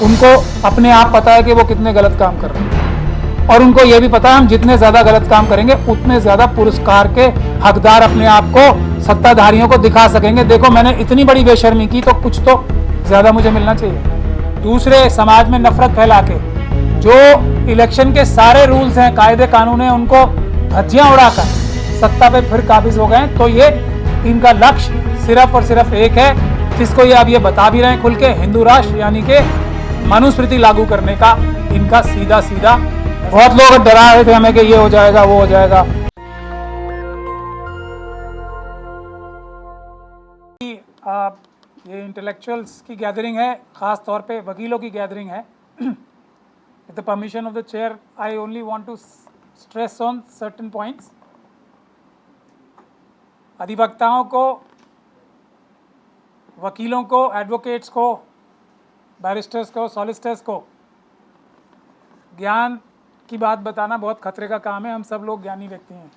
उनको अपने आप पता है कि वो कितने गलत काम कर रहे हैं और उनको ये भी पता है हम जितने ज्यादा गलत काम करेंगे उतने ज्यादा पुरस्कार के हकदार अपने आप को सत्ताधारियों को दिखा सकेंगे। देखो मैंने इतनी बड़ी बेशर्मी की तो कुछ तो ज्यादा मुझे मिलना चाहिए। दूसरे समाज में नफरत फैला के जो इलेक्शन के सारे रूल्स हैं, कायदे कानून हैं, उनको धज्जियां उड़ाकर सत्ता पे फिर काबिज हो गए। तो ये इनका लक्ष्य सिर्फ और सिर्फ एक है, जिसको ये अब ये बता भी रहे हैं खुल के, हिंदू राष्ट्र यानी कि मनुस्मृति लागू करने का इनका सीधा सीधा। बहुत लोग डरा रहे थे हमें कि ये हो जाएगा वो हो जाएगा। ये इंटेलेक्चुअल्स की गैदरिंग है, खास तौर पे वकीलों की गैदरिंग है। With the permission of the chair I only want to stress on certain points. अधिवक्ताओं को, वकीलों को, एडवोकेट्स को, बैरिस्टर्स को, सॉलिसिटर्स को ज्ञान की बात बताना बहुत खतरे का काम है। हम सब लोग ज्ञानी व्यक्ति हैं,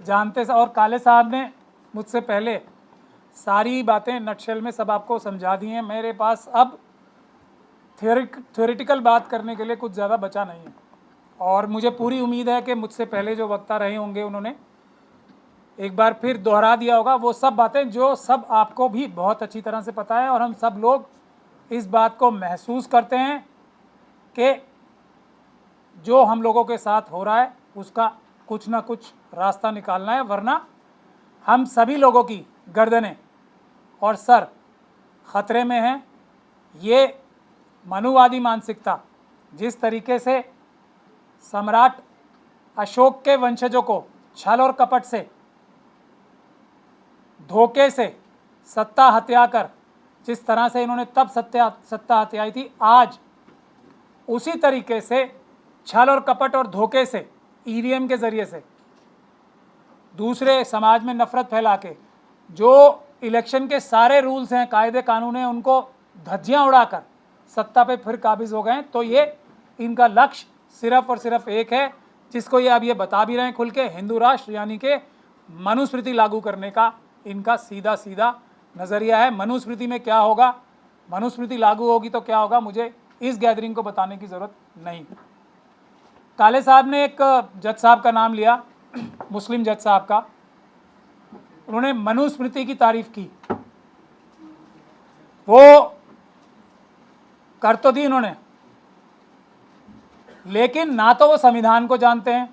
जानते। और काले साहब ने मुझसे पहले सारी बातें नटशेल में सब आपको समझा दी हैं। मेरे पास अब थ्योरेटिकल बात करने के लिए कुछ ज़्यादा बचा नहीं है और मुझे पूरी उम्मीद है कि मुझसे पहले जो वक्ता रहे होंगे उन्होंने एक बार फिर दोहरा दिया होगा वो सब बातें जो सब आपको भी बहुत अच्छी तरह से पता है। और हम सब लोग इस बात को महसूस करते हैं कि जो हम लोगों के साथ हो रहा है उसका कुछ ना कुछ रास्ता निकालना है, वरना हम सभी लोगों की गर्दनें और सर खतरे में हैं। ये मनुवादी मानसिकता जिस तरीके से सम्राट अशोक के वंशजों को छल और कपट से, धोखे से सत्ता हत्या कर, जिस तरह से इन्होंने तब सत्ता हत्याई थी, आज उसी तरीके से छल और कपट और धोखे से ईवीएम के जरिए से दूसरे समाज में नफरत फैला के जो इलेक्शन के सारे रूल्स हैं, कायदे कानून हैं, उनको धज्जियां उड़ाकर सत्ता पे फिर काबिज हो गए। तो ये इनका लक्ष्य सिर्फ और सिर्फ एक है, जिसको ये अब ये बता भी रहे हैं खुल के, हिंदू राष्ट्र यानी कि मनुस्मृति लागू करने का इनका सीधा सीधा नज़रिया है। मनुस्मृति में क्या होगा, मनुस्मृति लागू होगी तो क्या होगा, मुझे इस गैदरिंग को बताने की ज़रूरत नहीं। काले साहब ने एक जज साहब का नाम लिया, मुस्लिम जज साहब का। उन्होंने मनुस्मृति की तारीफ की, वो कर तो दी उन्होंने, लेकिन ना तो वो संविधान को जानते हैं,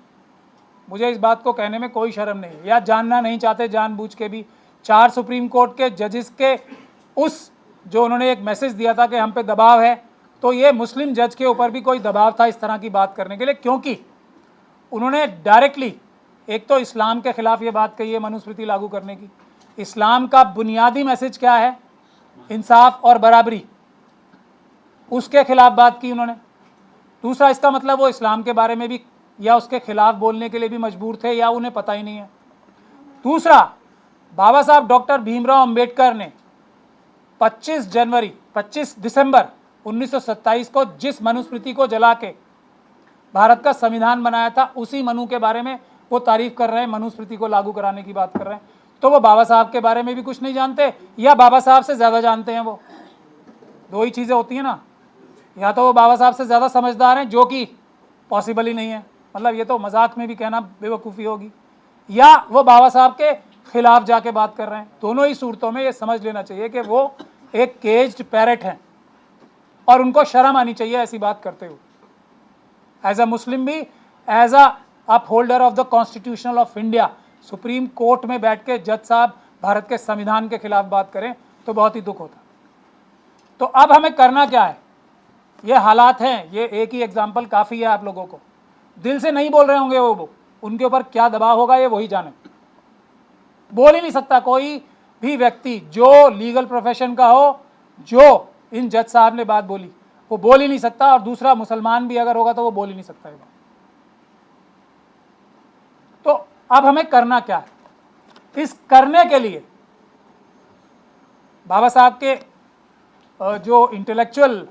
मुझे इस बात को कहने में कोई शर्म नहीं, या जानना नहीं चाहते जानबूझ के भी। 4 सुप्रीम कोर्ट के जजेस के उस जो उन्होंने एक मैसेज दिया था कि हम पे दबाव है, तो ये मुस्लिम जज के ऊपर भी कोई दबाव था इस तरह की बात करने के लिए, क्योंकि उन्होंने डायरेक्टली एक तो इस्लाम के खिलाफ ये बात कही है मनुस्मृति लागू करने की। इस्लाम का बुनियादी मैसेज क्या है, इंसाफ और बराबरी, उसके खिलाफ बात की उन्होंने। दूसरा, इसका मतलब वो इस्लाम के बारे में भी या उसके खिलाफ बोलने के लिए भी मजबूर थे या उन्हें पता ही नहीं है। दूसरा, बाबा साहब डॉक्टर भीमराव अंबेडकर ने 25 दिसंबर 1927 को जिस मनुस्मृति को जला के भारत का संविधान बनाया था, उसी मनु के बारे में वो तारीफ कर रहे हैं, मनुस्मृति को लागू कराने की बात कर रहे हैं। तो वो बाबा साहब के बारे में भी कुछ नहीं जानते या बाबा साहब से ज़्यादा जानते हैं। वो दो ही चीज़ें होती हैं ना, या तो वो बाबा साहब से ज़्यादा समझदार हैं, जो कि पॉसिबल ही नहीं है, मतलब ये तो मजाक में भी कहना बेवकूफ़ी होगी, या वो बाबा साहब के खिलाफ जाके बात कर रहे हैं। दोनों ही सूरतों में ये समझ लेना चाहिए कि वो एक केज्ड पैरट हैं और उनको शर्म आनी चाहिए ऐसी बात करते हुए। एज अ मुस्लिम भी, as a upholder of the constitution of India, supreme court में बैठ के जज साहब भारत के संविधान के खिलाफ बात करें तो बहुत ही दुख होता। तो अब हमें करना क्या है, ये हालात हैं, ये एक ही एग्जाम्पल काफ़ी है आप लोगों को। दिल से नहीं बोल रहे होंगे वो, उनके ऊपर क्या दबाव होगा ये वही जाने। बोल ही नहीं सकता कोई भी व्यक्ति जो लीगल प्रोफेशन का हो, जो इन जज साहब ने बात बोली वो बोल ही नहीं सकता, और दूसरा मुसलमान भी अगर होगा तो वो बोल ही नहीं सकता है। तो अब हमें करना क्या है, इस करने के लिए बाबा साहब के जो इंटेलेक्चुअल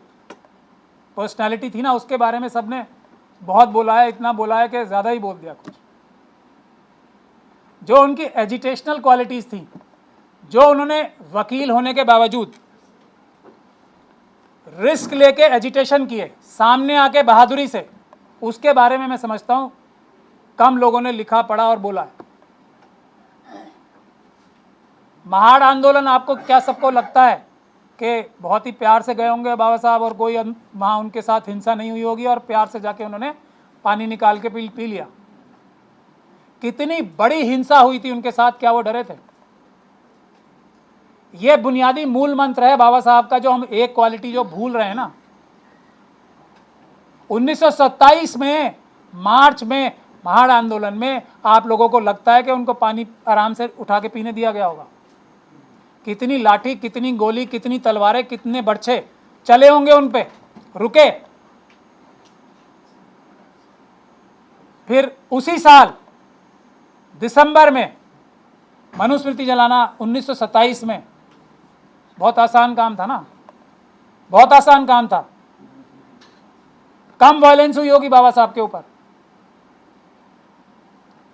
पर्सनालिटी थी ना, उसके बारे में सबने बहुत बोला है, इतना बोला है कि ज़्यादा ही बोल दिया कुछ। जो उनकी एजिटेशनल क्वालिटीज़ थी, जो उन्होंने वकील होने के बावजूद रिस्क लेके एजिटेशन किए, सामने आके बहादुरी से, उसके बारे में मैं समझता हूं कम लोगों ने लिखा पढ़ा और बोला है। महाड़ आंदोलन आपको क्या सबको लगता है कि बहुत ही प्यार से गए होंगे बाबा साहब और कोई वहाँ उनके साथ हिंसा नहीं हुई होगी और प्यार से जाके उन्होंने पानी निकाल के पी लिया? कितनी बड़ी हिंसा हुई थी उनके साथ, क्या वो डरे थे? ये बुनियादी मूल मंत्र है बाबा साहब का, जो हम एक क्वालिटी जो भूल रहे हैं ना। 1927 में मार्च में महाड़ आंदोलन में आप लोगों को लगता है कि उनको पानी आराम से उठा के पीने दिया गया होगा? कितनी लाठी, कितनी गोली, कितनी तलवारें, कितने बर्छे चले होंगे उन पे, रुके? फिर उसी साल दिसंबर में मनुस्मृति जलाना 1927 में, बहुत आसान काम था ना, बहुत आसान काम था। कम वायलेंस हुई होगी बाबा साहब के ऊपर।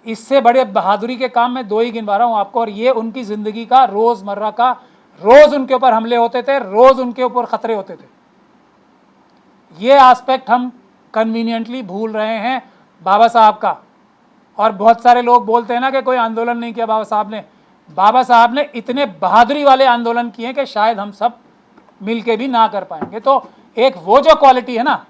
इससे बड़े बहादुरी के काम मैं दो ही गिनवा रहा हूं आपको, और ये उनकी जिंदगी का रोजमर्रा का, रोज उनके ऊपर हमले होते थे, रोज उनके ऊपर खतरे होते थे। ये एस्पेक्ट हम कन्वीनियंटली भूल रहे हैं बाबा साहब का। और बहुत सारे लोग बोलते हैं ना कि कोई आंदोलन नहीं किया बाबा साहब ने। बाबा साहब ने इतने बहादुरी वाले आंदोलन किए कि शायद हम सब मिलके भी ना कर पाएंगे। तो एक वो जो क्वालिटी है ना,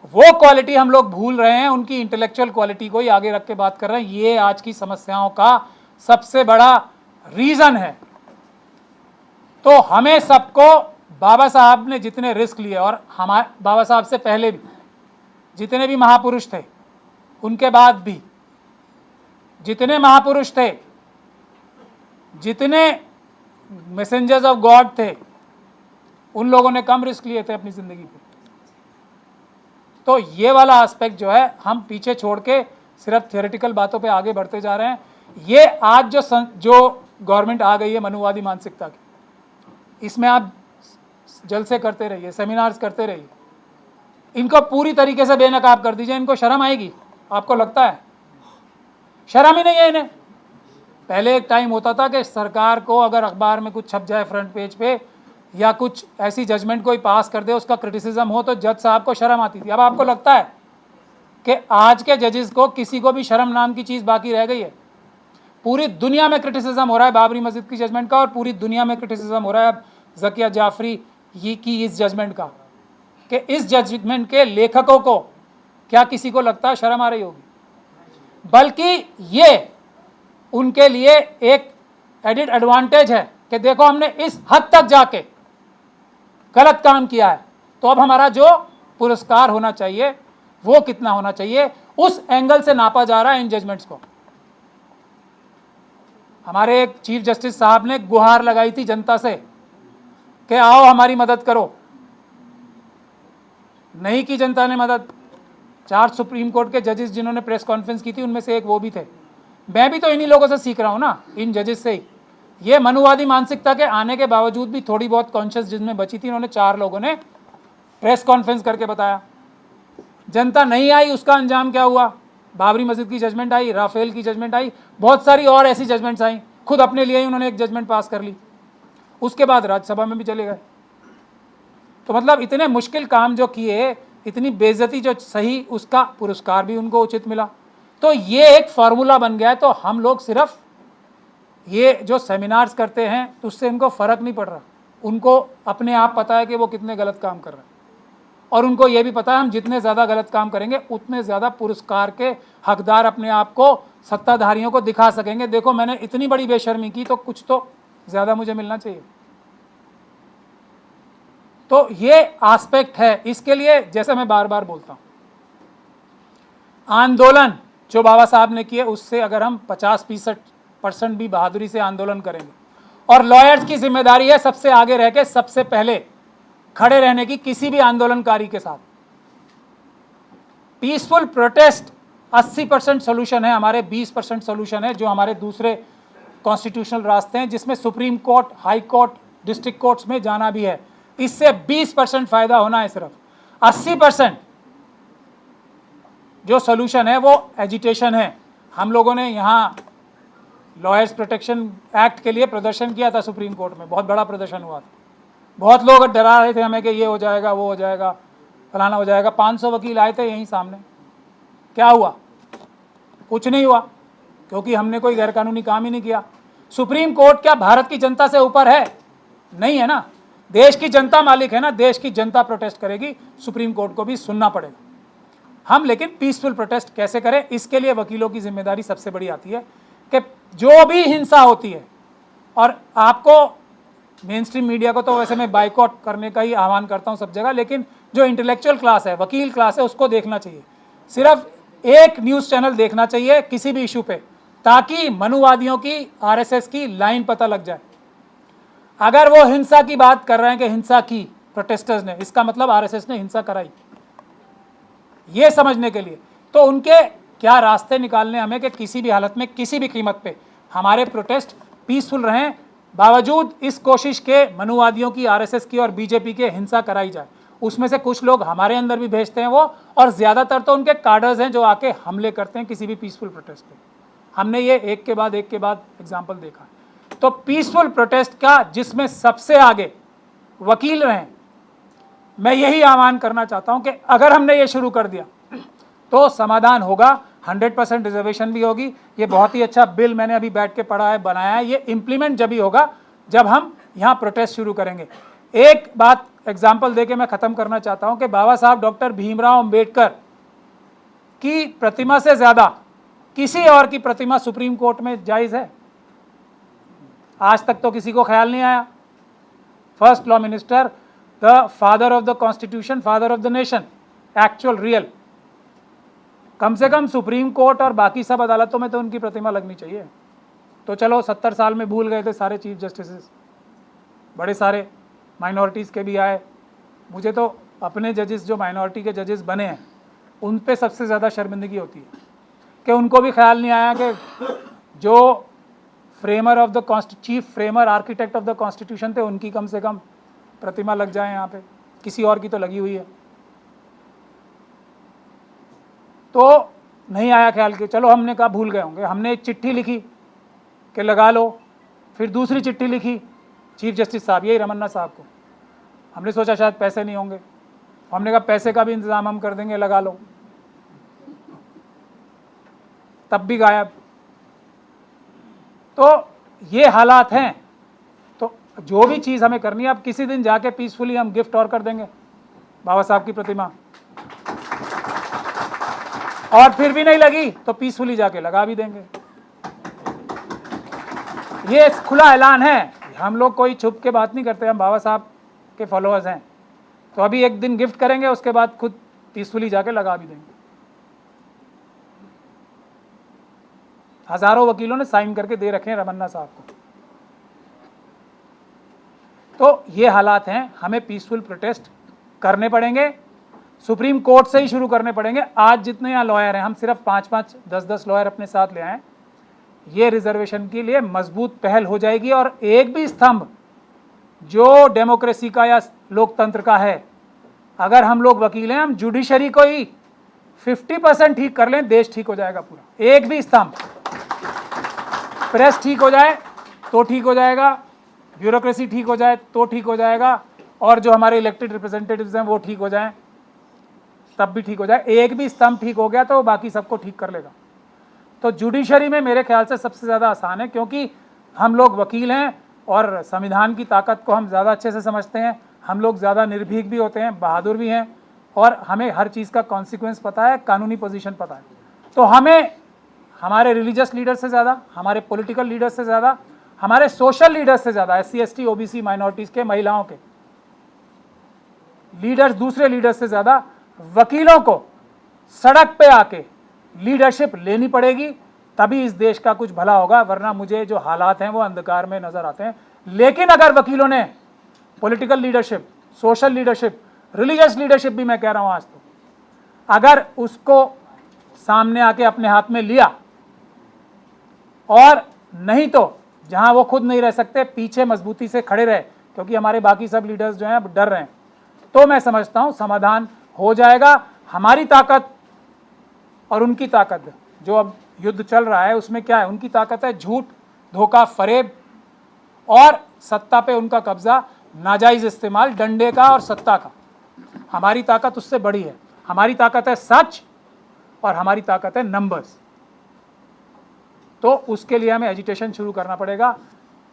वो क्वालिटी हम लोग भूल रहे हैं, उनकी इंटेलेक्चुअल क्वालिटी को ही आगे रख के बात कर रहे हैं। ये आज की समस्याओं का सबसे बड़ा रीजन है। तो हमें सबको बाबा साहब ने जितने रिस्क लिए, और हमारे बाबा साहब से पहले भी जितने भी महापुरुष थे, उनके बाद भी जितने महापुरुष थे, जितने मैसेंजर्स ऑफ गॉड थे, उन लोगों ने कम रिस्क लिए थे अपनी जिंदगी पे। तो ये वाला एस्पेक्ट जो है हम पीछे छोड़ के सिर्फ थियोरेटिकल बातों पे आगे बढ़ते जा रहे हैं। ये आज जो गवर्नमेंट आ गई है मनुवादी मानसिकता की, इसमें आप जलसे करते रहिए, सेमिनार्स करते रहिए, इनको पूरी तरीके से बेनकाब कर दीजिए। इनको शर्म आएगी? आपको लगता है? शर्म ही नहीं है इन्हें। पहले एक टाइम होता था कि सरकार को अगर अखबार में कुछ छप जाए फ्रंट पेज पे, या कुछ ऐसी जजमेंट कोई पास कर दे, उसका क्रिटिसिज्म हो, तो जज साहब को शर्म आती थी। अब आपको लगता है कि आज के जजेस को किसी को भी शर्म नाम की चीज़ बाकी रह गई है? पूरी दुनिया में क्रिटिसिज्म हो रहा है बाबरी मस्जिद की जजमेंट का, और पूरी दुनिया में क्रिटिसिज्म हो रहा है अब ज़किया जाफरी की इस जजमेंट का, कि इस जजमेंट के लेखकों को क्या किसी को लगता है शर्म आ रही होगी? बल्कि ये उनके लिए एक एडिड एडवांटेज है कि देखो हमने इस हद तक जाके गलत काम किया है, तो अब हमारा जो पुरस्कार होना चाहिए वो कितना होना चाहिए, उस एंगल से नापा जा रहा है इन जजमेंट्स को। हमारे एक चीफ जस्टिस साहब ने गुहार लगाई थी जनता से कि आओ हमारी मदद करो। नहीं की जनता ने मदद। 4 सुप्रीम कोर्ट के जजेस जिन्होंने प्रेस कॉन्फ्रेंस की थी, उनमें से एक वो भी थे। मैं भी तो इन्हीं लोगों से सीख रहा हूं ना, इन जजेस से ही। ये मनुवादी मानसिकता के आने के बावजूद भी थोड़ी बहुत कॉन्शियस जिनमें बची थी, उन्होंने 4 लोगों ने प्रेस कॉन्फ्रेंस करके बताया। जनता नहीं आई, उसका अंजाम क्या हुआ? बाबरी मस्जिद की जजमेंट आई, राफेल की जजमेंट आई, बहुत सारी और ऐसी जजमेंट्स आई। खुद अपने लिए ही उन्होंने एक जजमेंट पास कर ली, उसके बाद राज्यसभा में भी चले गए। तो मतलब इतने मुश्किल काम जो किए, इतनी बेइज्जती जो सही, उसका पुरस्कार भी उनको उचित मिला। तो ये एक फार्मूला बन गया है। तो हम लोग सिर्फ ये जो सेमिनार्स करते हैं उससे इनको फ़र्क नहीं पड़ रहा। उनको अपने आप पता है कि वो कितने गलत काम कर रहे हैं, और उनको ये भी पता है हम जितने ज़्यादा गलत काम करेंगे उतने ज़्यादा पुरस्कार के हकदार अपने आप को सत्ताधारियों को दिखा सकेंगे। देखो मैंने इतनी बड़ी बेशर्मी की, तो कुछ तो ज़्यादा मुझे मिलना चाहिए। तो ये एस्पेक्ट है। इसके लिए जैसे मैं बार बार बोलता हूँ, आंदोलन जो बाबा साहब ने किए, उससे अगर हम 50% भी बहादुरी से आंदोलन करेंगे, और लॉयर्स की जिम्मेदारी है सबसे आगे रह के सबसे पहले खड़े रहने की किसी भी आंदोलनकारी के साथ। पीसफुल प्रोटेस्ट 80% सोल्यूशन है, हमारे 20% सोल्यूशन है जो हमारे दूसरे कॉन्स्टिट्यूशनल रास्ते हैं, जिसमें supreme court, high court, district courts में जाना भी है। इससे 20% फायदा होना है। सिर्फ 80% जो सोल्यूशन है वो एजिटेशन है। हम लोगों ने यहाँ लॉयर्स प्रोटेक्शन एक्ट के लिए प्रदर्शन किया था सुप्रीम कोर्ट में, बहुत बड़ा प्रदर्शन हुआ था। बहुत लोग डरा रहे थे हमें कि ये हो जाएगा, वो हो जाएगा, फलाना हो जाएगा। 500 वकील आए थे यहीं सामने, क्या हुआ? कुछ नहीं हुआ, क्योंकि हमने कोई गैरकानूनी काम ही नहीं किया। सुप्रीम कोर्ट क्या भारत की जनता से ऊपर है? नहीं है ना। देश की जनता मालिक है ना, देश की जनता प्रोटेस्ट करेगी, सुप्रीम कोर्ट को भी सुनना पड़ेगा। हम लेकिन पीसफुल प्रोटेस्ट कैसे करें, इसके लिए वकीलों की जिम्मेदारी सबसे बड़ी आती है कि जो भी हिंसा होती है, और आपको मेन स्ट्रीम मीडिया को तो वैसे मैं बाइकआउट करने का ही आह्वान करता हूं सब जगह, लेकिन जो इंटेलेक्चुअल क्लास है, वकील क्लास है, उसको देखना चाहिए। सिर्फ एक न्यूज़ चैनल देखना चाहिए किसी भी इशू पे, ताकि मनुवादियों की, आरएसएस की लाइन पता लग जाए। अगर वो हिंसा की बात कर रहे हैं कि हिंसा की प्रोटेस्टर्स ने, इसका मतलब आरएसएस ने हिंसा कराई, ये समझने के लिए तो उनके क्या रास्ते निकालने हमें कि किसी भी हालत में, किसी भी कीमत पे हमारे प्रोटेस्ट पीसफुल रहें, बावजूद इस कोशिश के मनुवादियों की, आरएसएस की और बीजेपी के हिंसा कराई जाए। उसमें से कुछ लोग हमारे अंदर भी भेजते हैं वो, और ज़्यादातर तो उनके कार्डर्स हैं जो आके हमले करते हैं किसी भी पीसफुल प्रोटेस्ट पे। हमने ये एक के बाद एग्जाम्पल देखा। तो पीसफुल प्रोटेस्ट का जिसमें सबसे आगे वकील रहें, मैं यही आह्वान करना चाहता हूं कि अगर हमने ये शुरू कर दिया तो समाधान होगा, 100% रिजर्वेशन भी होगी। ये बहुत ही अच्छा बिल मैंने अभी बैठ के पढ़ा है, बनाया है। ये इम्प्लीमेंट जब ही होगा जब हम यहाँ प्रोटेस्ट शुरू करेंगे। एक बात एग्जाम्पल देके मैं ख़त्म करना चाहता हूँ कि बाबा साहब डॉक्टर भीमराव अंबेडकर की प्रतिमा से ज़्यादा किसी और की प्रतिमा सुप्रीम कोर्ट में जायज़ है? आज तक तो किसी को ख्याल नहीं आया। First law minister, the father of the constitution, father of the nation, actual real, कम से कम सुप्रीम कोर्ट और बाकी सब अदालतों में तो उनकी प्रतिमा लगनी चाहिए। तो चलो 70 साल में भूल गए थे सारे चीफ जस्टिस, बड़े सारे माइनॉरिटीज़ के भी आए। मुझे तो अपने जजेस जो माइनॉरिटी के जजेस बने हैं उन पे सबसे ज़्यादा शर्मिंदगी होती है कि उनको भी ख्याल नहीं आया कि जो framer of the chief framer, architect of the constitution थे, उनकी कम से कम प्रतिमा लग जाए यहाँ पे, किसी और की तो लगी हुई है। तो नहीं आया ख्याल के, चलो हमने कहा भूल गए होंगे। हमने एक चिट्ठी लिखी कि लगा लो, फिर दूसरी चिट्ठी लिखी चीफ जस्टिस साहब, यही रमन्ना साहब को। हमने सोचा शायद पैसे नहीं होंगे, हमने कहा पैसे का भी इंतज़ाम हम कर देंगे, लगा लो, तब भी गायब। तो ये हालात हैं। तो जो भी चीज़ हमें करनी है, अब किसी दिन जाके पीसफुली हम गिफ्ट और कर देंगे बाबा साहब की प्रतिमा, और फिर भी नहीं लगी तो पीसफुली जाके लगा भी देंगे। ये खुला ऐलान है, हम लोग कोई छुप के बात नहीं करते, हम बाबा साहब के फॉलोअर्स हैं। तो अभी एक दिन गिफ्ट करेंगे, उसके बाद खुद पीसफुली जाके लगा भी देंगे। हजारों वकीलों ने साइन करके दे रखे हैं रमन्ना साहब को। तो ये हालात हैं, हमें पीसफुल प्रोटेस्ट करने पड़ेंगे, सुप्रीम कोर्ट से ही शुरू करने पड़ेंगे। आज जितने यहाँ लॉयर हैं, हम सिर्फ 5-5, 10-10 लॉयर अपने साथ ले आए, ये रिजर्वेशन के लिए मजबूत पहल हो जाएगी। और एक भी स्तंभ जो डेमोक्रेसी का या लोकतंत्र का है, अगर हम लोग वकील हैं, हम जुडिशरी को ही 50% ठीक कर लें, देश ठीक हो जाएगा पूरा। एक भी स्तंभ, प्रेस ठीक हो जाए तो ठीक हो जाएगा, ब्यूरोक्रेसी ठीक हो जाए तो ठीक हो जाएगा, और जो हमारे इलेक्टेड रिप्रेजेंटेटिव्स हैं वो ठीक हो जाएं तब भी ठीक हो जाए। एक भी स्तंभ ठीक हो गया तो बाकी सबको ठीक कर लेगा। तो जुडिशरी में मेरे ख्याल से सबसे ज़्यादा आसान है, क्योंकि हम लोग वकील हैं और संविधान की ताकत को हम ज़्यादा अच्छे से समझते हैं। हम लोग ज़्यादा निर्भीक भी होते हैं, बहादुर भी हैं, और हमें हर चीज़ का कॉन्सिक्वेंस पता है, कानूनी पोजीशन पता है। तो हमें हमारे रिलीजियस लीडर से ज़्यादा, हमारे पॉलिटिकल लीडर से ज़्यादा, हमारे सोशल लीडर्स से ज़्यादा, SC ST OBC माइनॉरिटीज़ के, महिलाओं के लीडर्स, दूसरे लीडर्स से ज़्यादा वकीलों को सड़क पे आके लीडरशिप लेनी पड़ेगी, तभी इस देश का कुछ भला होगा। वरना मुझे जो हालात हैं वो अंधकार में नज़र आते हैं। लेकिन अगर वकीलों ने political leadership, social leadership, religious leadership भी मैं कह रहा हूँ आज, तो अगर उसको सामने आके अपने हाथ में लिया, और नहीं तो जहाँ वो खुद नहीं रह सकते, पीछे मजबूती से खड़े रहे, क्योंकि हमारे बाकी सब लीडर्स जो हैं अब डर रहे हैं, तो मैं समझता हूँ समाधान हो जाएगा। हमारी ताकत और उनकी ताकत, जो अब युद्ध चल रहा है उसमें क्या है, उनकी ताकत है झूठ, धोखा, फरेब और सत्ता पे उनका कब्जा। नाजायज़ इस्तेमाल डंडे का और सत्ता का। हमारी ताकत उससे बड़ी है। हमारी ताकत है सच और हमारी ताकत है नंबर्स। तो उसके लिए हमें एजिटेशन शुरू करना पड़ेगा।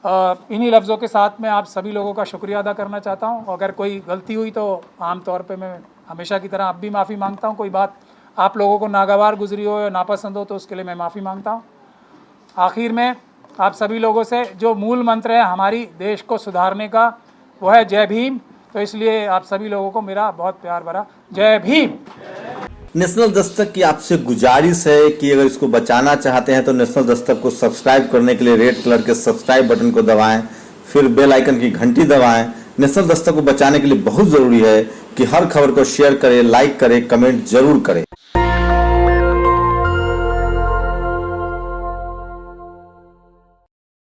इन्हीं लफ्ज़ों के साथ मैं आप सभी लोगों का शुक्रिया अदा करना चाहता हूं। अगर कोई गलती हुई तो आम तौर पे मैं हमेशा की तरह अब भी माफ़ी मांगता हूं। कोई बात आप लोगों को नागवार गुजरी हो या नापसंद हो तो उसके लिए मैं माफ़ी मांगता हूं। आखिर में आप सभी लोगों से जो मूल मंत्र है हमारी देश को सुधारने का, वो है जय भीम। तो इसलिए आप सभी लोगों को मेरा बहुत प्यार भरा जय भीम। नेशनल दस्तक की आपसे गुजारिश है कि अगर इसको बचाना चाहते हैं तो नेशनल दस्तक को सब्सक्राइब करने के लिए रेड कलर के सब्सक्राइब बटन को दबाएं, फिर बेल आइकन की घंटी दबाएं। नेशनल दस्तक को बचाने के लिए बहुत ज़रूरी है कि हर खबर को शेयर करें, लाइक करें, कमेंट जरूर करें।